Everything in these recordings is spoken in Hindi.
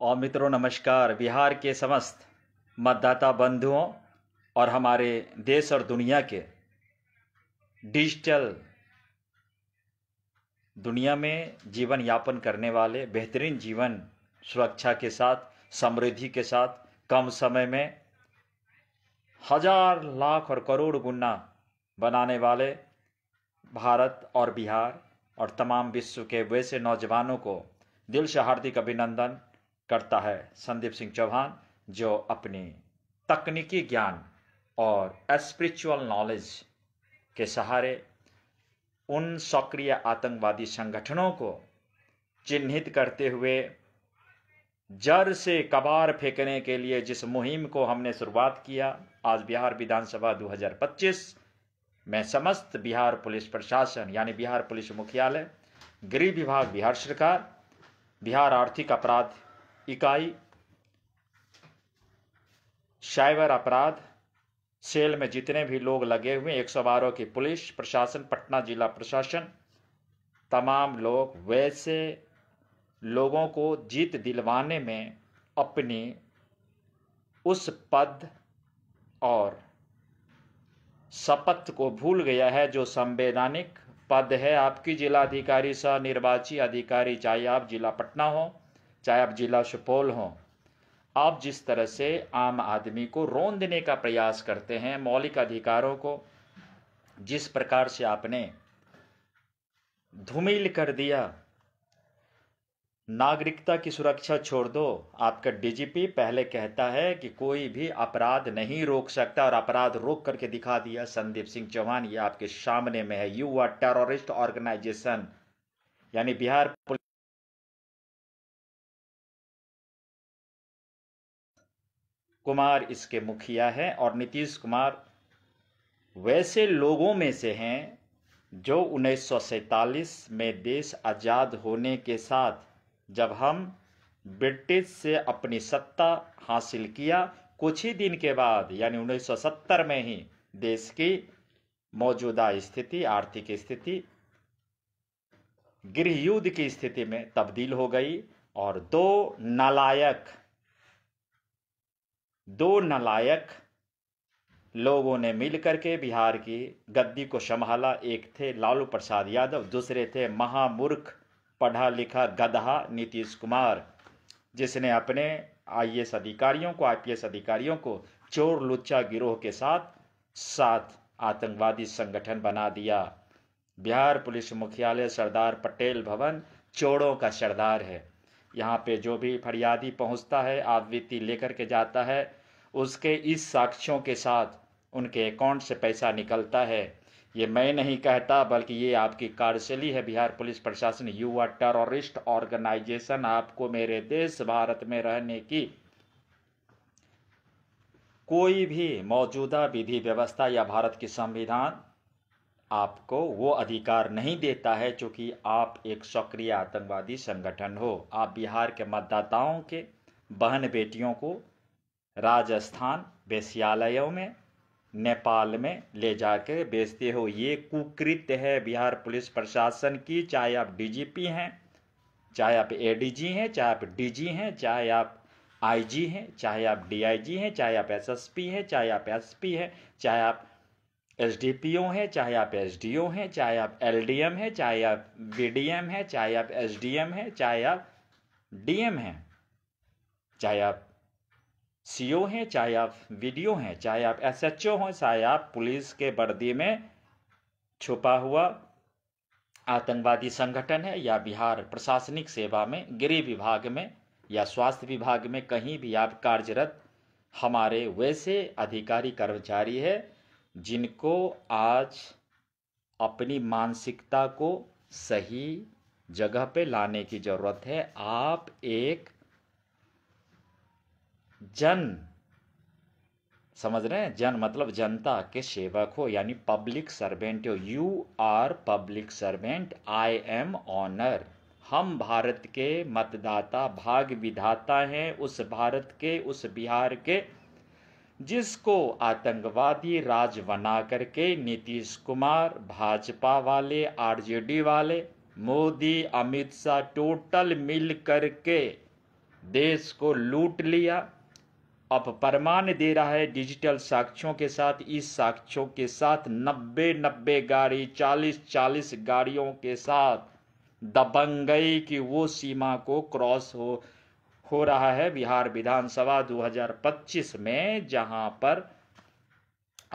और मित्रों नमस्कार। बिहार के समस्त मतदाता बंधुओं और हमारे देश और दुनिया के डिजिटल दुनिया में जीवन यापन करने वाले, बेहतरीन जीवन सुरक्षा के साथ, समृद्धि के साथ, कम समय में हजार लाख और करोड़ गुना बनाने वाले भारत और बिहार और तमाम विश्व के वैसे नौजवानों को दिल से हार्दिक अभिनंदन करता है संदीप सिंह चौहान, जो अपनी तकनीकी ज्ञान और स्पिरिचुअल नॉलेज के सहारे उन सक्रिय आतंकवादी संगठनों को चिन्हित करते हुए जड़ से कबार फेंकने के लिए जिस मुहिम को हमने शुरुआत किया, आज बिहार विधानसभा 2025 में समस्त बिहार पुलिस प्रशासन यानी बिहार पुलिस मुख्यालय, गृह विभाग बिहार सरकार, बिहार आर्थिक अपराध इकाई, साइबर अपराध सेल में जितने भी लोग लगे हुए 112 की पुलिस प्रशासन, पटना जिला प्रशासन, तमाम लोग वैसे लोगों को जीत दिलवाने में अपनी उस पद और शपथ को भूल गया है जो संवैधानिक पद है आपकी जिलाधिकारी सह निर्वाची अधिकारी, चाहे आप जिला पटना हो, चाहे आप जिला सुपौल हो। आप जिस तरह से आम आदमी को रौंदने का प्रयास करते हैं, मौलिक अधिकारों को जिस प्रकार से आपने धूमिल कर दिया, नागरिकता की सुरक्षा छोड़ दो। आपका डीजीपी पहले कहता है कि कोई भी अपराध नहीं रोक सकता और अपराध रोक करके दिखा दिया संदीप सिंह चौहान। ये आपके सामने में है। यू आर टेररिस्ट ऑर्गेनाइजेशन, यानी बिहार कुमार इसके मुखिया है और नीतीश कुमार वैसे लोगों में से हैं जो 1947 में देश आज़ाद होने के साथ, जब हम ब्रिटिश से अपनी सत्ता हासिल किया, कुछ ही दिन के बाद यानी 1970 में ही देश की मौजूदा स्थिति, आर्थिक स्थिति गृह युद्ध की स्थिति में तब्दील हो गई और दो नालायक लोगों ने मिलकर के बिहार की गद्दी को संभाला। एक थे लालू प्रसाद यादव, दूसरे थे महामूर्ख पढ़ा लिखा गधा नीतीश कुमार, जिसने अपने आईएएस अधिकारियों को चोर लुच्चा गिरोह के साथ आतंकवादी संगठन बना दिया। बिहार पुलिस मुख्यालय सरदार पटेल भवन चोरों का सरदार है। यहाँ पे जो भी फरियादी पहुँचता है, आवृत्ति लेकर के जाता है, उसके इस साक्ष्यों के साथ उनके अकाउंट से पैसा निकलता है। ये मैं नहीं कहता, बल्कि ये आपकी कार्यशैली है बिहार पुलिस प्रशासन। You are terrorist organisation. आपको मेरे देश भारत में रहने की कोई भी मौजूदा विधि व्यवस्था या भारत की संविधान आपको वो अधिकार नहीं देता है, क्योंकि आप एक सक्रिय आतंकवादी संगठन हो। आप बिहार के मतदाताओं के बहन बेटियों को राजस्थान वेश्यालयों में, नेपाल में ले जाकर बेचते हो। ये कुकृत्य है बिहार पुलिस प्रशासन की। चाहे आप डीजीपी हैं, चाहे आप एडीजी हैं, चाहे आप डीजी हैं, चाहे आप आईजी हैं, चाहे आप डीआईजी हैं, चाहे आप एसएसपी हैं, चाहे आप एसपी हैं, चाहे आप एसडीपीओ हैं, चाहे आप एसडीओ हैं, चाहे आप एलडीएम हैं, चाहे आप बीडीएम हैं, चाहे आप एसडीएम हैं, चाहे आप डीएम हैं, चाहे आप सीओ हैं, चाहे आप वीडियो हैं, चाहे आप एसएचओ हो, चाहे आप पुलिस के वर्दी में छुपा हुआ आतंकवादी संगठन है, या बिहार प्रशासनिक सेवा में गृह विभाग में या स्वास्थ्य विभाग में कहीं भी आप कार्यरत हमारे वैसे अधिकारी कर्मचारी है जिनको आज अपनी मानसिकता को सही जगह पे लाने की जरूरत है। आप एक समझ रहे हैं, जन मतलब जनता के सेवक हो, यानी पब्लिक सर्वेंट हो। You are public servant, I am owner. हम भारत के मतदाता, भाग विधाता हैं उस भारत के, उस बिहार के, जिसको आतंकवादी राज बना करके नीतीश कुमार, भाजपा वाले, आरजेडी वाले, मोदी, अमित शाह टोटल मिल करके देश को लूट लिया। अब प्रमाण दे रहा है डिजिटल साक्ष्यों के साथ, इस साक्ष्यों के साथ 90 गाड़ी, 40 गाड़ियों के साथ दबंगई की वो सीमा को क्रॉस हो रहा है बिहार विधानसभा 2025 में, जहां पर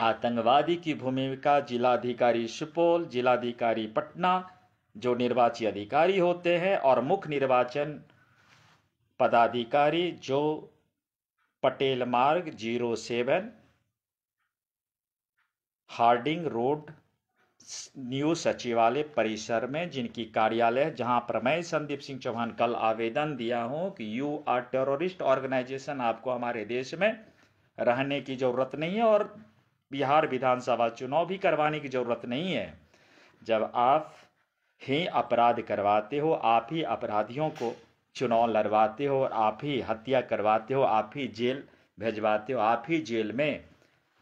आतंकवादी की भूमिका जिलाधिकारी सुपौल, जिलाधिकारी पटना जो निर्वाची अधिकारी होते हैं, और मुख्य निर्वाचन पदाधिकारी जो पटेल मार्ग 07 हार्डिंग रोड न्यू सचिवालय परिसर में, जिनकी कार्यालय, जहां पर मैं संदीप सिंह चौहान कल आवेदन दिया हूं कि यू आर टेररिस्ट ऑर्गेनाइजेशन, आपको हमारे देश में रहने की जरूरत नहीं है और बिहार विधानसभा चुनाव भी करवाने की जरूरत नहीं है। जब आप ही अपराध करवाते हो, आप ही अपराधियों को चुनाव लड़वाते हो, और आप ही हत्या करवाते हो, आप ही जेल भेजवाते हो, आप ही जेल में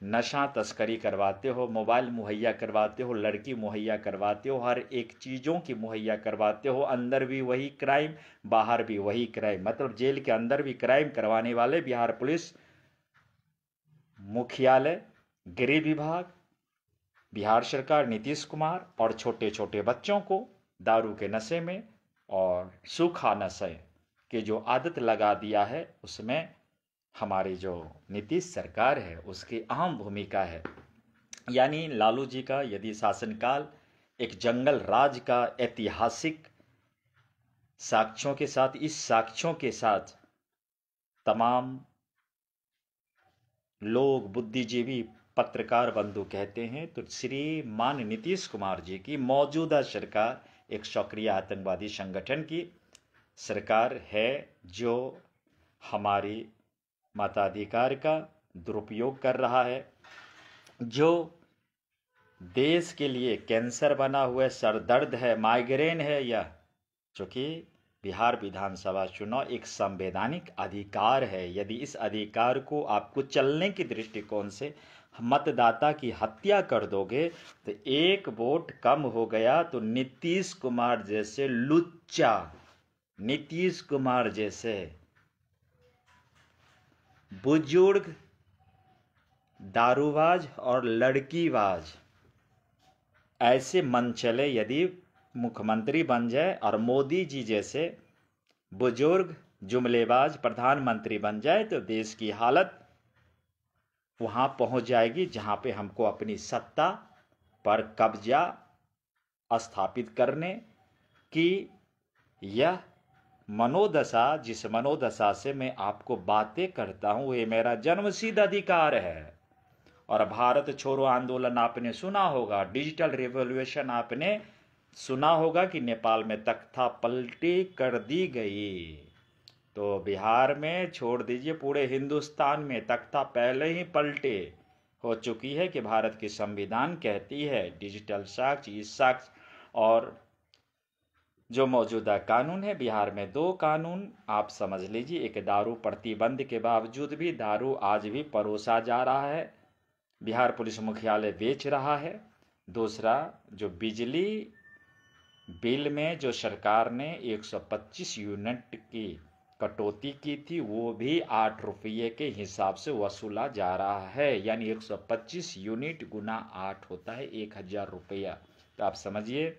नशा तस्करी करवाते हो, मोबाइल मुहैया करवाते हो, लड़की मुहैया करवाते हो, हर एक चीज़ों की मुहैया करवाते हो, अंदर भी वही क्राइम, बाहर भी वही क्राइम, मतलब जेल के अंदर भी क्राइम करवाने वाले बिहार पुलिस मुख्यालय, गृह विभाग, बिहार सरकार, नीतीश कुमार, और छोटे छोटे बच्चों को दारू के नशे में और सूखा नशे के जो आदत लगा दिया है, उसमें हमारी जो नीतीश सरकार है उसकी अहम भूमिका है। यानी लालू जी का यदि शासनकाल एक जंगल राज का ऐतिहासिक साक्ष्यों के साथ, इस साक्ष्यों के साथ तमाम लोग, बुद्धिजीवी, पत्रकार बंधु कहते हैं, तो श्रीमान नीतीश कुमार जी की मौजूदा सरकार एक सक्रिय आतंकवादी संगठन की सरकार है, जो हमारी मताधिकार का दुरुपयोग कर रहा है, जो देश के लिए कैंसर बना हुआ सरदर्द है, माइग्रेन है यह, चूँकि बिहार विधानसभा चुनाव एक संवैधानिक अधिकार है। यदि इस अधिकार को आपको चलने की दृष्टिकोण से मतदाता की हत्या कर दोगे तो एक वोट कम हो गया तो नीतीश कुमार जैसे लुच्चा, नीतीश कुमार जैसे बुजुर्ग दारूबाज और लड़कीबाज ऐसे मन चले यदि मुख्यमंत्री बन जाए, और मोदी जी जैसे बुजुर्ग जुमलेबाज प्रधानमंत्री बन जाए, तो देश की हालत वहां पहुंच जाएगी जहां पे हमको अपनी सत्ता पर कब्जा स्थापित करने की यह मनोदशा, जिस मनोदशा से मैं आपको बातें करता हूं, ये मेरा जन्मसिद्ध अधिकार है। और भारत छोड़ो आंदोलन आपने सुना होगा, डिजिटल रिवॉल्यूशन आपने सुना होगा कि नेपाल में तख्ता पलटी कर दी गई। तो बिहार में छोड़ दीजिए, पूरे हिंदुस्तान में तख्ता पहले ही पलटे हो चुकी है कि भारत की संविधान कहती है डिजिटल साक्ष्य, ई साक्ष्य, और जो मौजूदा कानून है बिहार में, दो कानून आप समझ लीजिए। एक, दारू प्रतिबंध के बावजूद भी दारू आज भी परोसा जा रहा है, बिहार पुलिस मुख्यालय बेच रहा है। दूसरा, जो बिजली बिल में जो सरकार ने 125 यूनिट की कटौती की थी, वो भी 8 रुपये के हिसाब से वसूला जा रहा है। यानी 125 यूनिट गुना 8 होता है 1000 रुपया। तो आप समझिए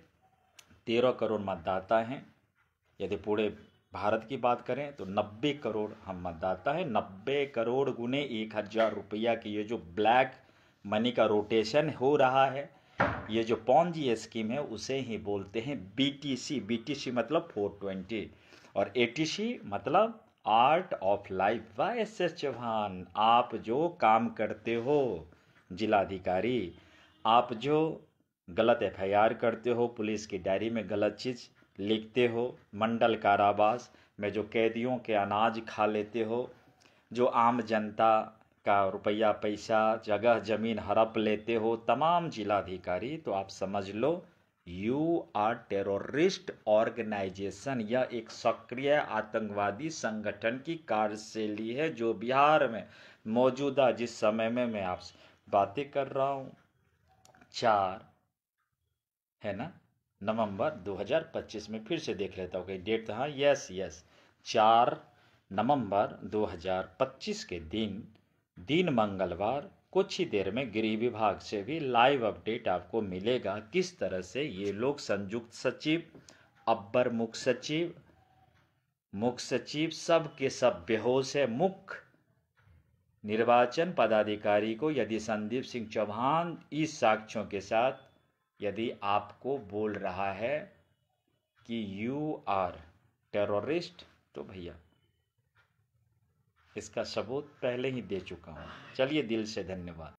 13 करोड़ मतदाता हैं। यदि पूरे भारत की बात करें तो 90 करोड़ हम मतदाता हैं। 90 करोड़ गुने 1000 रुपया की ये जो ब्लैक मनी का रोटेशन हो रहा है, ये जो पॉन्जी स्कीम है, उसे ही बोलते हैं बीटीसी। बीटीसी मतलब 420 और एटीसी मतलब आर्ट ऑफ लाइफ। वाह एस चौहान, आप जो काम करते हो जिलाधिकारी, आप जो गलत एफआईआर करते हो, पुलिस की डायरी में गलत चीज़ लिखते हो, मंडल कारावास में जो कैदियों के अनाज खा लेते हो, जो आम जनता का रुपया पैसा जगह जमीन हड़प लेते हो, तमाम जिलाधिकारी, तो आप समझ लो यू आर टेररिस्ट ऑर्गेनाइजेशन। यह एक सक्रिय आतंकवादी संगठन की कार्यशैली है जो बिहार में मौजूदा जिस समय में मैं आपसे बातें कर रहा हूँ, 4 है ना नवंबर 2025 में, फिर से देख लेता हूँ कहीं डेट, हाँ यस 4 नवंबर 2025 के दिन मंगलवार कुछ ही देर में गृह विभाग से भी लाइव अपडेट आपको मिलेगा, किस तरह से ये लोग संयुक्त सचिव, अपर मुख्य सचिव सब के सब बेहोश है। मुख्य निर्वाचन पदाधिकारी को यदि संदीप सिंह चौहान इस साक्ष्यों के साथ यदि आपको बोल रहा है कि यू आर टेररिस्ट, तो भैया इसका सबूत पहले ही दे चुका हूं। चलिए, दिल से धन्यवाद।